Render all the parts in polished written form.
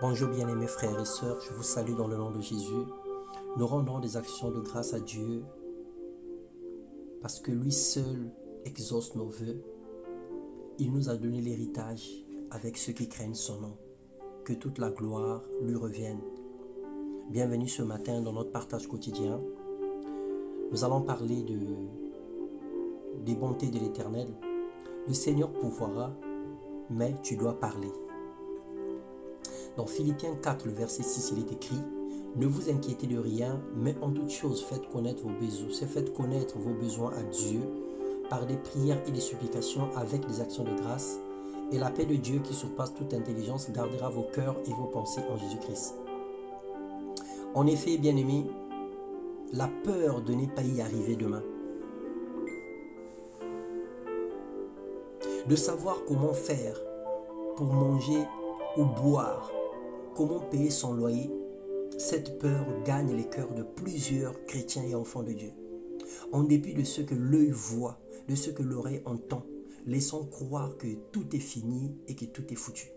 Bonjour bien-aimés frères et sœurs, je vous salue dans le nom de Jésus. Nous rendons des actions de grâce à Dieu parce que lui seul exauce nos vœux. Il nous a donné l'héritage avec ceux qui craignent son nom. Que toute la gloire lui revienne. Bienvenue ce matin dans notre partage quotidien. Nous allons parler des bontés de l'Éternel. Le Seigneur pourvoira, mais tu dois parler. Dans Philippiens 4, le verset 6, il est écrit: ne vous inquiétez de rien, mais en toute chose faites connaître vos besoins à Dieu par des prières et des supplications avec des actions de grâce, et la paix de Dieu qui surpasse toute intelligence gardera vos cœurs et vos pensées en Jésus-Christ. En effet, bien-aimés, la peur de ne pas y arriver demain, de savoir comment faire pour manger ou boire, comment payer son loyer, cette peur gagne les cœurs de plusieurs chrétiens et enfants de Dieu. En dépit de ce que l'œil voit, de ce que l'oreille entend, laissons croire que tout est fini et que tout est foutu.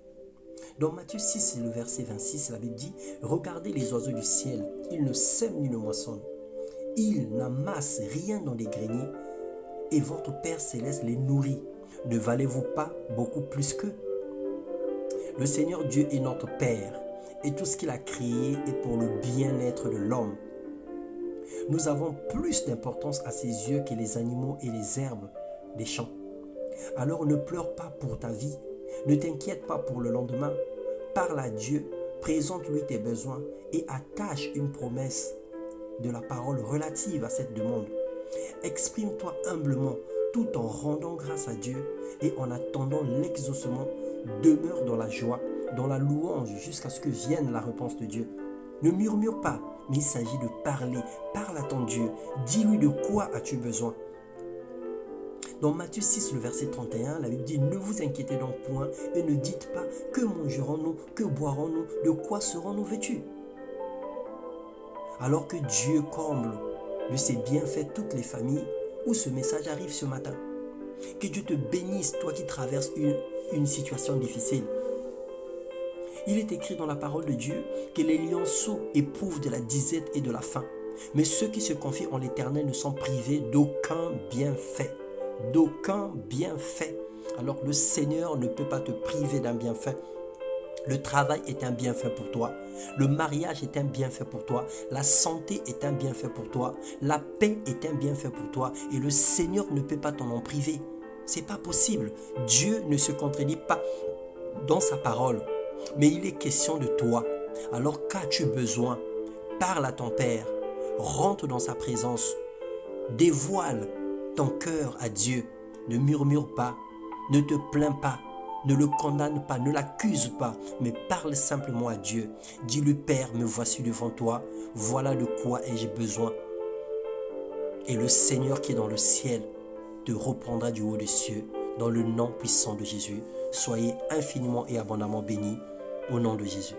Dans Matthieu 6, le verset 26, la Bible dit: regardez les oiseaux du ciel, ils ne sèment ni ne moissonnent, ils n'amassent rien dans des greniers, et votre Père céleste les nourrit. Ne valez-vous pas beaucoup plus qu'eux? Le Seigneur Dieu est notre Père, et tout ce qu'il a créé est pour le bien-être de l'homme. Nous avons plus d'importance à ses yeux que les animaux et les herbes des champs. Alors ne pleure pas pour ta vie, ne t'inquiète pas pour le lendemain. Parle à Dieu, présente-lui tes besoins et attache une promesse de la parole relative à cette demande. Exprime-toi humblement tout en rendant grâce à Dieu et en attendant l'exaucement. Demeure dans la joie, dans la louange jusqu'à ce que vienne la réponse de Dieu. Ne murmure pas, mais il s'agit de parler. Parle à ton Dieu. Dis-lui de quoi as-tu besoin. Dans Matthieu 6, le verset 31, la Bible dit: ne vous inquiétez donc point et ne dites pas: que mangerons-nous, que boirons-nous, de quoi serons-nous vêtus? Alors que Dieu comble de ses bienfaits toutes les familles où ce message arrive ce matin. Que Dieu te bénisse, toi qui traverses une situation difficile. Il est écrit dans la parole de Dieu que les lionceaux éprouvent de la disette et de la faim. Mais ceux qui se confient en l'Éternel ne sont privés d'aucun bienfait. D'aucun bienfait. Alors le Seigneur ne peut pas te priver d'un bienfait. Le travail est un bienfait pour toi. Le mariage est un bienfait pour toi. La santé est un bienfait pour toi. La paix est un bienfait pour toi. Et le Seigneur ne peut pas t'en en priver. C'est pas possible. Dieu ne se contredit pas dans sa parole. Mais il est question de toi. Alors qu'as-tu besoin? Parle à ton Père. Rentre dans sa présence. Dévoile ton cœur à Dieu. Ne murmure pas. Ne te plains pas. Ne le condamne pas, ne l'accuse pas, mais parle simplement à Dieu. Dis-lui: Père, me voici devant toi, voilà de quoi ai-je besoin. Et le Seigneur qui est dans le ciel te reprendra du haut des cieux, dans le nom puissant de Jésus. Soyez infiniment et abondamment bénis au nom de Jésus.